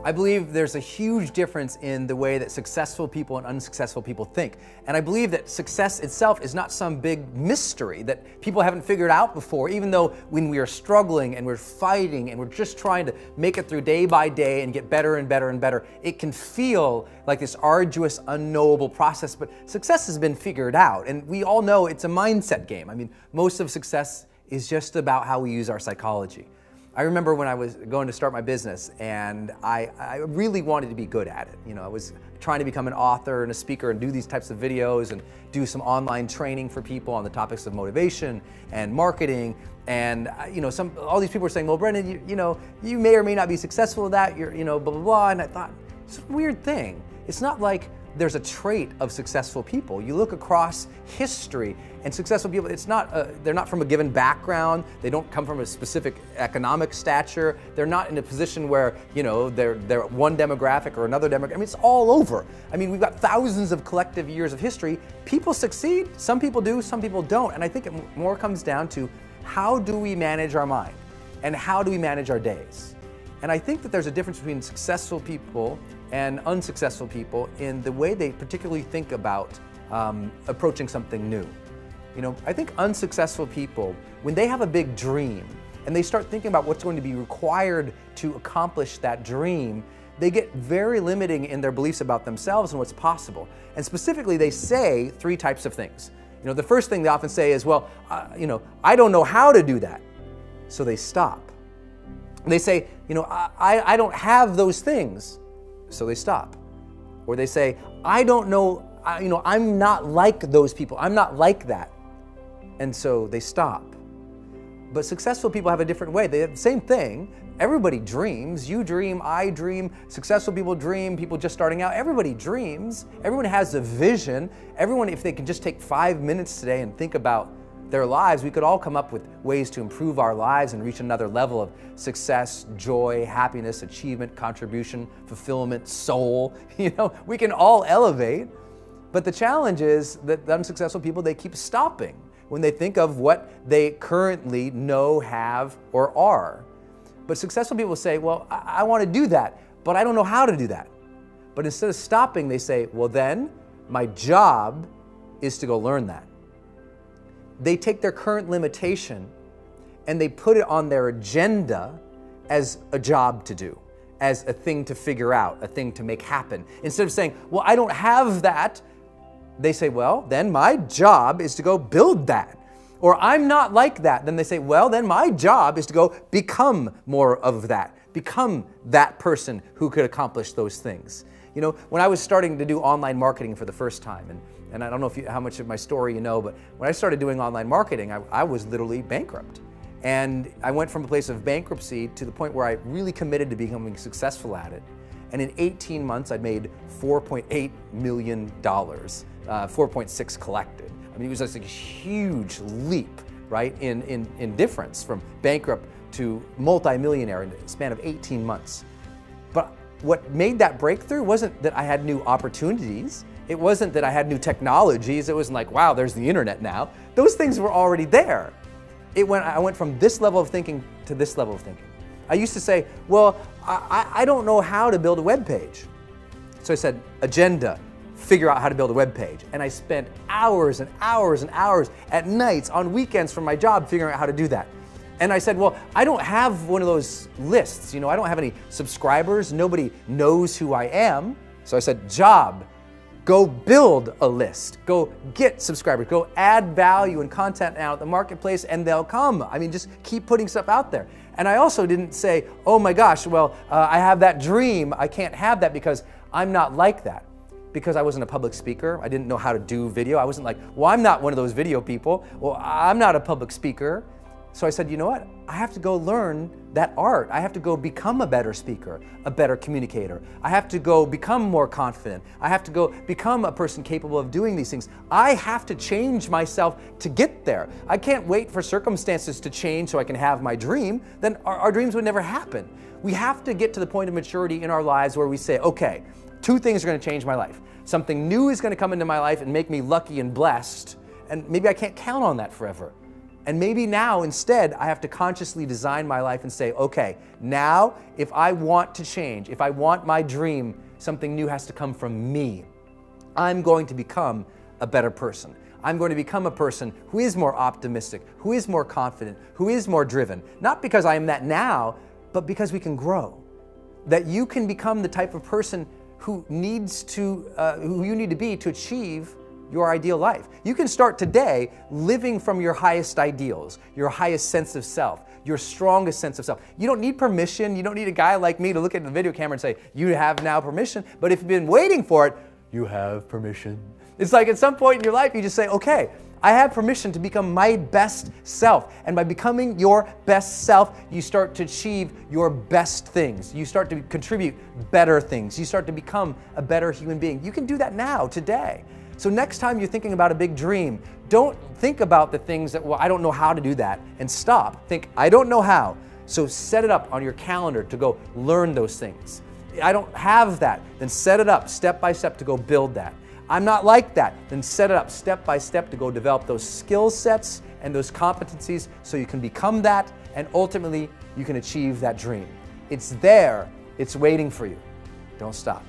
I believe there's a huge difference in the way that successful people and unsuccessful people think. And I believe that success itself is not some big mystery that people haven't figured out before, even though when we are struggling and we're fighting and we're just trying to make it through day by day and get better and better and better, it can feel like this arduous, unknowable process, but success has been figured out. And we all know it's a mindset game. I mean, most of success is just about how we use our psychology. I remember when I was going to start my business and I really wanted to be good at it. You know, I was trying to become an author and a speaker and do these types of videos and do some online training for people on the topics of motivation and marketing. And you know, all these people were saying, well, Brendon, you may or may not be successful at that, blah, blah, blah. And I thought, it's a weird thing. It's not like there's a trait of successful people. You look across history and successful people, they're not from a given background. They don't come from a specific economic stature. They're not in a position where, they're one demographic or another demographic. I mean, it's all over. I mean, we've got thousands of collective years of history. People succeed, some people do, some people don't. And I think it more comes down to how do we manage our mind and how do we manage our days? And I think that there's a difference between successful people and unsuccessful people in the way they particularly think about approaching something new. I think unsuccessful people, when they have a big dream and they start thinking about what's going to be required to accomplish that dream, they get very limiting in their beliefs about themselves and what's possible. And specifically, they say three types of things. The first thing they often say is, well, I don't know how to do that. So they stop. They say, I don't have those things. So they stop. Or they say, I don't know, I'm not like those people. I'm not like that. And so they stop. But successful people have a different way. They have the same thing. Everybody dreams. You dream, I dream, successful people dream, people just starting out. Everybody dreams. Everyone has a vision. Everyone, if they can just take 5 minutes today and think about their lives, we could all come up with ways to improve our lives and reach another level of success, joy, happiness, achievement, contribution, fulfillment, soul. We can all elevate. But the challenge is that the unsuccessful people, they keep stopping when they think of what they currently know, have, or are. But successful people say, well, I want to do that, but I don't know how to do that. But instead of stopping, they say, well, then my job is to go learn that. They take their current limitation and they put it on their agenda as a job to do, as a thing to figure out, a thing to make happen. Instead of saying, well, I don't have that, they say, well, then my job is to go build that. Or I'm not like that. Then they say, well, then my job is to go become more of that, become that person who could accomplish those things. When I was starting to do online marketing for the first time, and I don't know how much of my story you know, but when I started doing online marketing, I was literally bankrupt. And I went from a place of bankruptcy to the point where I really committed to becoming successful at it. And in 18 months, I'd made $4.8 million, 4.6 collected. I mean, it was just a huge leap, right, in difference from bankrupt to multimillionaire in the span of 18 months. But what made that breakthrough wasn't that I had new opportunities. It wasn't that I had new technologies. It wasn't like, wow, there's the internet now. Those things were already there. I went from this level of thinking to this level of thinking. I used to say, well, I don't know how to build a web page. So I said, agenda, figure out how to build a web page. And I spent hours and hours and hours at nights, on weekends from my job, figuring out how to do that. And I said, well, I don't have one of those lists. I don't have any subscribers. Nobody knows who I am. So I said, job, go build a list. Go get subscribers. Go add value and content out at the marketplace and they'll come. I mean, just keep putting stuff out there. And I also didn't say, oh my gosh, well, I have that dream. I can't have that because I'm not like that. Because I wasn't a public speaker. I didn't know how to do video. I wasn't like, well, I'm not one of those video people. Well, I'm not a public speaker. So I said, you know what? I have to go learn that art. I have to go become a better speaker, a better communicator. I have to go become more confident. I have to go become a person capable of doing these things. I have to change myself to get there. I can't wait for circumstances to change so I can have my dream. Then our dreams would never happen. We have to get to the point of maturity in our lives where we say, okay, two things are going to change my life. Something new is going to come into my life and make me lucky and blessed, and maybe I can't count on that forever. And maybe now instead I have to consciously design my life and say, okay, now if I want to change, if I want my dream, something new has to come from me. I'm going to become a better person. I'm going to become a person who is more optimistic, who is more confident, who is more driven. Not because I am that now, but because we can grow. That you can become the type of person who you need to be to achieve your ideal life. You can start today living from your highest ideals, your highest sense of self, your strongest sense of self. You don't need permission. You don't need a guy like me to look at the video camera and say, you have now permission. But if you've been waiting for it, you have permission. It's like at some point in your life, you just say, okay, I have permission to become my best self. And by becoming your best self, you start to achieve your best things. You start to contribute better things. You start to become a better human being. You can do that now, today. So next time you're thinking about a big dream, don't think about the things that, well, I don't know how to do that, and stop. Think, I don't know how. So set it up on your calendar to go learn those things. I don't have that, then set it up step by step to go build that. I'm not like that, then set it up step by step to go develop those skill sets and those competencies so you can become that, and ultimately you can achieve that dream. It's there, it's waiting for you. Don't stop.